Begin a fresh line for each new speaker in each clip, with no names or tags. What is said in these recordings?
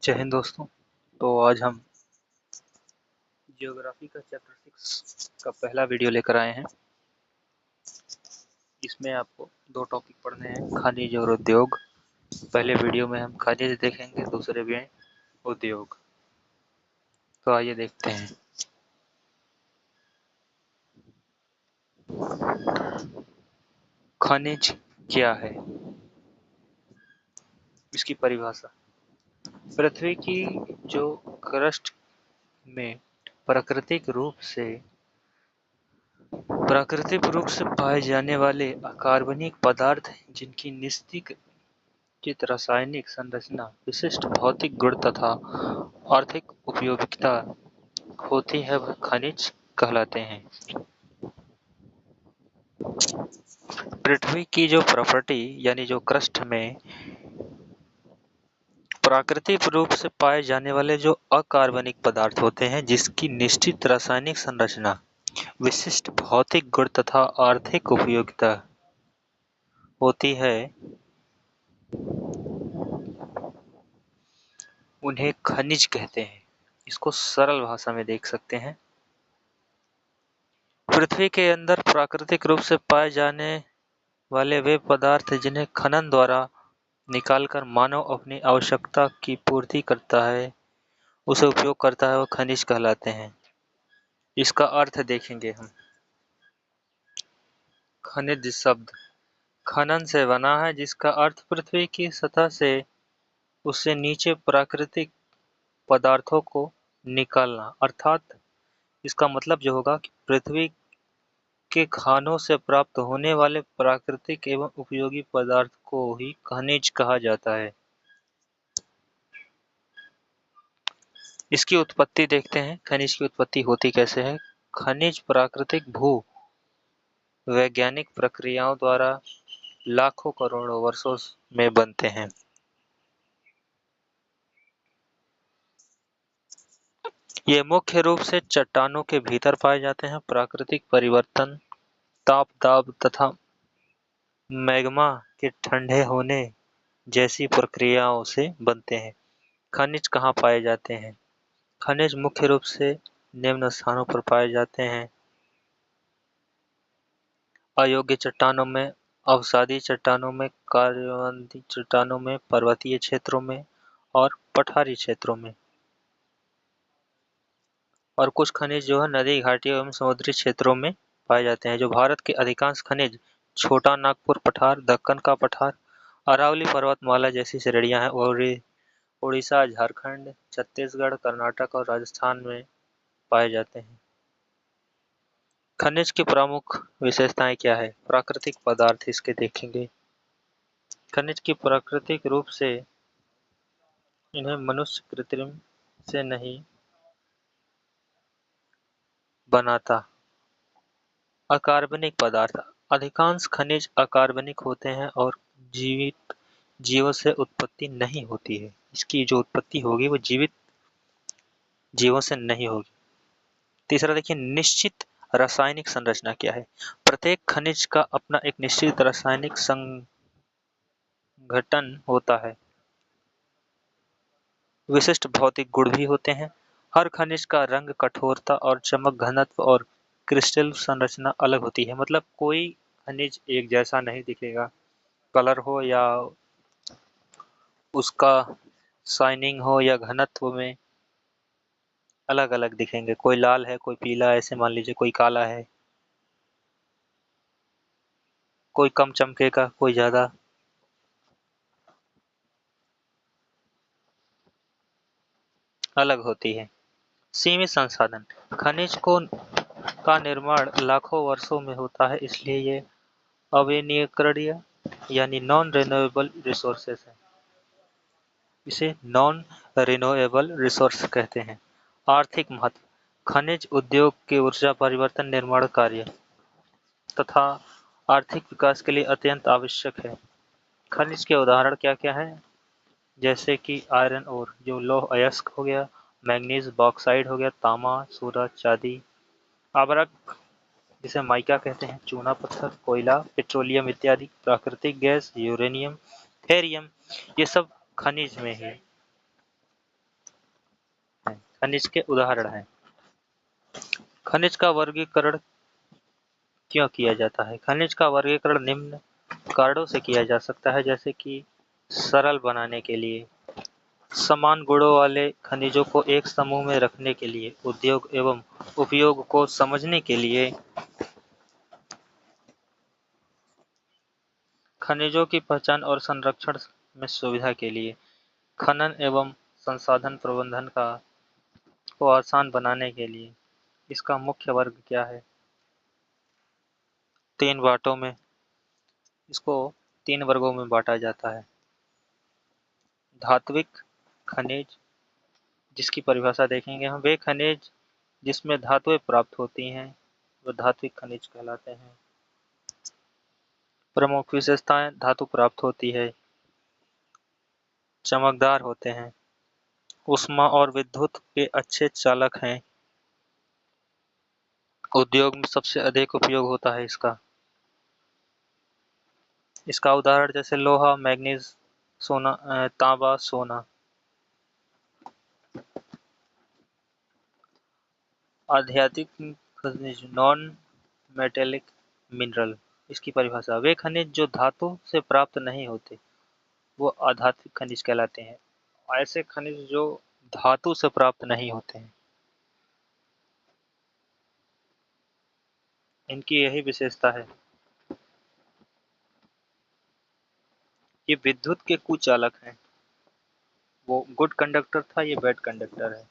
जय हिंद दोस्तों। तो आज हम जियोग्राफी का चैप्टर 6 का पहला वीडियो लेकर आए हैं। इसमें आपको दो टॉपिक पढ़ने हैं, खनिज और उद्योग। पहले वीडियो में हम खनिज देखेंगे, दूसरे में उद्योग। तो आइए देखते हैं। खनिज क्या है, इसकी परिभाषा। पृथ्वी की जो क्रस्ट में प्राकृतिक रूप से पाए जाने वाले अकार्बनिक पदार्थ हैं, जिनकी निश्चित रासायनिक संरचना, विशिष्ट भौतिक गुण तथा आर्थिक उपयोगिता होती है, वह खनिज कहलाते हैं। पृथ्वी की जो प्रॉपर्टी यानी जो क्रस्ट में प्राकृतिक रूप से पाए जाने वाले जो अकार्बनिक पदार्थ होते हैं, जिसकी निश्चित रासायनिक संरचना, विशिष्ट भौतिक गुण तथा आर्थिक उपयोगिता होती है, उन्हें खनिज कहते हैं। इसको सरल भाषा में देख सकते हैं। पृथ्वी के अंदर प्राकृतिक रूप से पाए जाने वाले वे पदार्थ जिन्हें खनन द्वारा निकालकर मानव अपनी आवश्यकता की पूर्ति करता है, उसे उपयोग करता है, वह खनिज कहलाते हैं। इसका अर्थ देखेंगे हम। खनिज शब्द खनन से बना है, जिसका अर्थ पृथ्वी की सतह से उससे नीचे प्राकृतिक पदार्थों को निकालना। अर्थात इसका मतलब जो होगा कि पृथ्वी के खानों से प्राप्त होने वाले प्राकृतिक एवं उपयोगी पदार्थ को ही खनिज कहा जाता है। इसकी उत्पत्ति देखते हैं। खनिज की उत्पत्ति होती कैसे है। खनिज प्राकृतिक भू वैज्ञानिक प्रक्रियाओं द्वारा लाखों करोड़ों वर्षों में बनते हैं। ये मुख्य रूप से चट्टानों के भीतर पाए जाते हैं। प्राकृतिक परिवर्तन, ताप दाब तथा मैग्मा के ठंडे होने जैसी प्रक्रियाओं से बनते हैं। खनिज कहाँ पाए जाते हैं। खनिज मुख्य रूप से निम्न स्थानों पर पाए जाते हैं: अयोग्य चट्टानों में, अवसादी चट्टानों में, कार्यवादी चट्टानों में, पर्वतीय क्षेत्रों में और पठारी क्षेत्रों में। और कुछ खनिज जो है नदी, घाटियों एवं समुद्री क्षेत्रों में पाए जाते हैं। जो भारत के अधिकांश खनिज छोटा नागपुर पठार, दक्कन का पठार, अरावली पर्वतमाला जैसी श्रेणियां हैं और उड़ीसा, झारखंड, छत्तीसगढ़, कर्नाटक और राजस्थान में पाए जाते हैं। खनिज की प्रमुख विशेषताएं क्या है। प्राकृतिक पदार्थ इसके देखेंगे। खनिज की प्राकृतिक रूप से इन्हें मनुष्य कृत्रिम से नहीं बनाता। अकार्बनिक पदार्थ अधिकांश खनिज अकार्बनिक होते हैं और जीवित जीवों से उत्पत्ति नहीं होती है। इसकी जो उत्पत्ति होगी वो जीवित जीवों से नहीं होगी। तीसरा देखिए, निश्चित रासायनिक संरचना क्या है। प्रत्येक खनिज का अपना एक निश्चित रासायनिक संघटन होता है। विशिष्ट भौतिक गुण भी होते हैं। हर खनिज का रंग, कठोरता और चमक, घनत्व और क्रिस्टल संरचना अलग होती है। मतलब कोई खनिज एक जैसा नहीं दिखेगा। कलर हो या उसका शाइनिंग हो या घनत्व में अलग अलग दिखेंगे। कोई लाल है, कोई पीला, ऐसे मान लीजिए कोई काला है, कोई कम चमकेगा, कोई ज्यादा। अलग होती है। सीमित संसाधन खनिज को का निर्माण लाखों वर्षों में होता है, इसलिए ये अविनवीकरणीय यानी नॉन रिन्यूएबल रिसोर्सेस है। इसे नॉन रिन्यूएबल रिसोर्स कहते हैं। आर्थिक महत्व खनिज उद्योग के ऊर्जा परिवर्तन, निर्माण कार्य तथा आर्थिक विकास के लिए अत्यंत आवश्यक है। खनिज के उदाहरण क्या क्या हैं, जैसे कि आयरन ओर जो लौह अयस्क हो गया, मैंगनीज बॉक्साइड हो गया, तांबा, सूरज, चांदी, आवर्क जिसे माइका कहते हैं, चूना पत्थर, कोयला, पेट्रोलियम इत्यादि, प्राकृतिक गैस, यूरेनियम, थेरियम, ये सब खनिज में ही खनिज के उदाहरण हैं। खनिज का वर्गीकरण क्यों किया जाता है? खनिज का वर्गीकरण निम्न कारणों से किया जा सकता है, जैसे कि सरल बनाने के लिए, समान गुणों वाले खनिजों को एक समूह में रखने के लिए, उद्योग एवं उपयोग को समझने के लिए, खनिजों की पहचान और संरक्षण में सुविधा के लिए, खनन एवं संसाधन प्रबंधन का को आसान बनाने के लिए। इसका मुख्य वर्ग क्या है? तीन बाटों में इसको तीन वर्गों में बांटा जाता है। धात्विक खनिज, जिसकी परिभाषा देखेंगे हम, वे खनिज जिसमें धातुएं प्राप्त होती हैं वो धात्विक खनिज कहलाते हैं। प्रमुख विशेषताएं: धातु प्राप्त होती है, चमकदार होते हैं, ऊष्मा और विद्युत के अच्छे चालक हैं, उद्योग में सबसे अधिक उपयोग होता है इसका। इसका उदाहरण जैसे लोहा, मैग्नीज, सोना, तांबा, सोना। आध्यात्मिक खनिज, नॉन मेटेलिक मिनरल। इसकी परिभाषा: वे खनिज जो धातु से प्राप्त नहीं होते वो आध्यात्मिक खनिज कहलाते हैं। ऐसे खनिज जो धातु से प्राप्त नहीं होते हैं, इनकी यही विशेषता है। ये विद्युत के कुचालक हैं। वो गुड कंडक्टर था, ये बैड कंडक्टर है।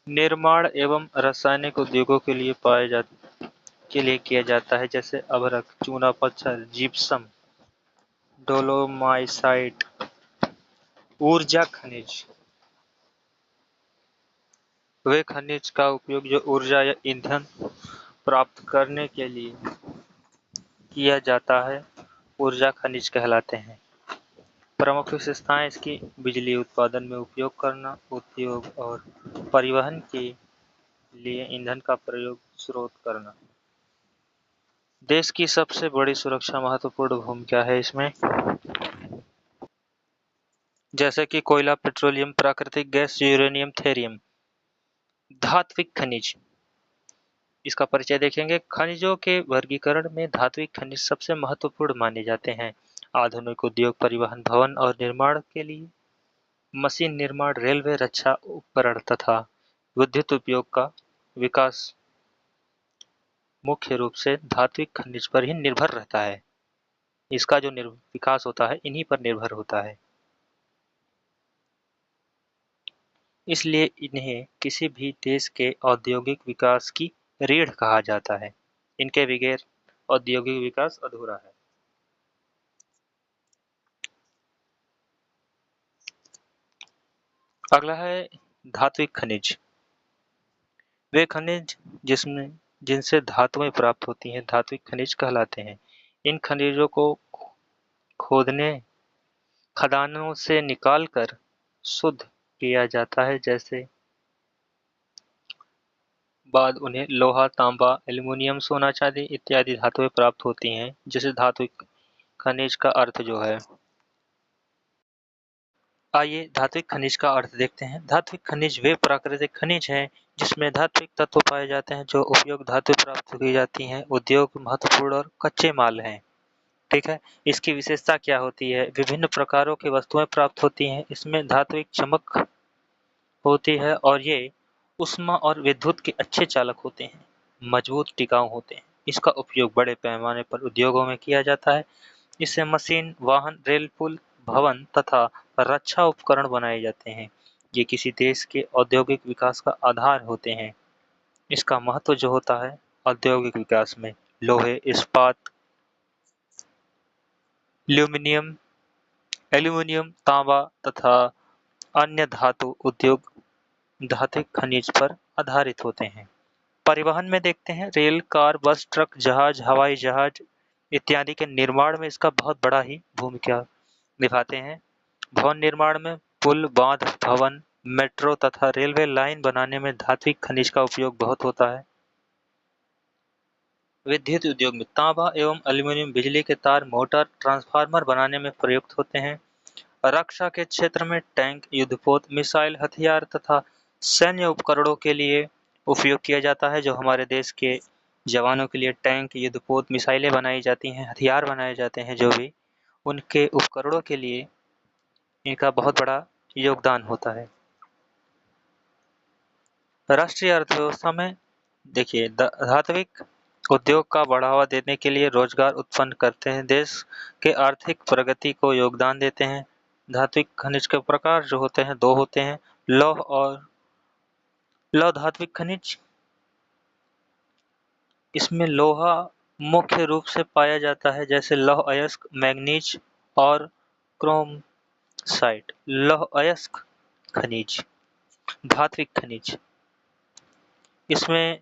निर्माण एवं रासायनिक उद्योगों के लिए किया जाता है, जैसे अभ्रक, चूना पत्थर, जिप्सम, डोलोमाइसाइट। ऊर्जा खनिज, वे खनिज का उपयोग जो ऊर्जा या ईंधन प्राप्त करने के लिए किया जाता है, ऊर्जा खनिज कहलाते हैं। प्रमुख विशेषताएं इसकी: बिजली उत्पादन में उपयोग करना, उद्योग और परिवहन के लिए ईंधन का प्रयोग स्रोत करना। देश की सबसे बड़ी सुरक्षा महत्वपूर्ण भूमिका है इसमें, जैसे कि कोयला, पेट्रोलियम, प्राकृतिक गैस, यूरेनियम, थेरियम। धात्विक खनिज, इसका परिचय देखेंगे। खनिजों के वर्गीकरण में धात्विक खनिज सबसे महत्वपूर्ण माने जाते हैं। आधुनिक उद्योग, परिवहन, भवन और निर्माण के लिए, मशीन निर्माण, रेलवे, रक्षा उपकरण तथा विद्युत उपयोग का विकास मुख्य रूप से धात्विक खनिज पर ही निर्भर रहता है। इसका जो विकास होता है इन्हीं पर निर्भर होता है। इसलिए इन्हें किसी भी देश के औद्योगिक विकास की रीढ़ कहा जाता है। इनके बगैर औद्योगिक विकास अधूरा है। अगला है धात्विक खनिज। वे खनिज जिनसे धातुएं प्राप्त होती हैं धात्विक खनिज कहलाते हैं। इन खनिजों को खोदने खदानों से निकालकर शुद्ध किया जाता है, जैसे बाद उन्हें लोहा, तांबा, एल्यूमीनियम, सोना, चांदी इत्यादि धातुएं प्राप्त होती हैं। जिसे धात्विक खनिज का अर्थ जो है, आइए धात्विक खनिज का अर्थ देखते हैं। धात्विक खनिज वे प्राकृतिक खनिज हैं जिसमें धात्विक तत्व पाए जाते हैं जो उपयोग धातु प्राप्त की जाती हैं, उद्योग महत्वपूर्ण और कच्चे माल हैं। ठीक है, इसकी विशेषता क्या होती है? विभिन्न प्रकारों की वस्तुएं प्राप्त होती हैं, इसमें धात्विक चमक होती है और ये ऊष्मा और विद्युत के अच्छे चालक होते हैं, मजबूत टिकाऊ होते हैं। इसका उपयोग बड़े पैमाने पर उद्योगों में किया जाता है। इससे मशीन, वाहन, रेल, पुल, भवन तथा रक्षा उपकरण बनाए जाते हैं। ये किसी देश के औद्योगिक विकास का आधार होते हैं। इसका महत्व जो होता है औद्योगिक विकास में, लोहे, इस्पात, ल्यूमिनियम, एल्यूमीनियम, तांबा तथा अन्य धातु उद्योग धात्विक खनिज पर आधारित होते हैं। परिवहन में देखते हैं, रेल, कार, बस, ट्रक, जहाज, हवाई जहाज इत्यादि के निर्माण में इसका बहुत बड़ा ही भूमिका निभाते हैं। भवन निर्माण में पुल, बांध, भवन, मेट्रो तथा रेलवे लाइन बनाने में धात्विक खनिज का उपयोग बहुत होता है। विद्युत उद्योग में तांबा एवं एल्यूमीनियम बिजली के तार, मोटर, ट्रांसफार्मर बनाने में प्रयुक्त होते हैं। रक्षा के क्षेत्र में टैंक, युद्धपोत, मिसाइल, हथियार तथा सैन्य उपकरणों के लिए उपयोग किया जाता है। जो हमारे देश के जवानों के लिए टैंक, युद्धपोत, मिसाइलें बनाई जाती हैं, हथियार बनाए जाते हैं, जो भी उनके उपकरणों के लिए इनका बहुत बड़ा योगदान होता है। राष्ट्रीय अर्थव्यवस्था में देखिए, धात्विक उद्योग का बढ़ावा देने के लिए रोजगार उत्पन्न करते हैं, देश के आर्थिक प्रगति को योगदान देते हैं। धात्विक खनिज के प्रकार जो होते हैं, दो होते हैं, लौह और लौह धात्विक खनिज। इसमें लोहा मुख्य रूप से पाया जाता है, जैसे लौह अयस्क, मैंगनीज और क्रोमसाइट। लौह अयस्क खनिज, धात्विक खनिज, इसमें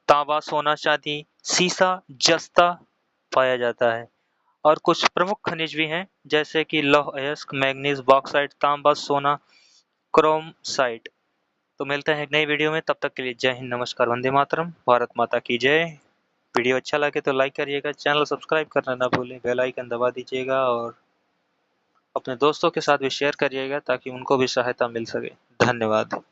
तांबा, सोना, चांदी, सीसा, जस्ता पाया जाता है। और कुछ प्रमुख खनिज भी हैं, जैसे कि लौह अयस्क, मैंगनीज, बॉक्साइट, तांबा, सोना, क्रोमसाइट। तो मिलते हैं एक नई वीडियो में, तब तक के लिए जय हिंद, नमस्कार, वंदे मातरम, भारत माता की जय। वीडियो अच्छा लगे तो लाइक करिएगा, चैनल सब्सक्राइब करना ना भूलें, बेल आइकन दबा दीजिएगा और अपने दोस्तों के साथ भी शेयर करिएगा ताकि उनको भी सहायता मिल सके। धन्यवाद।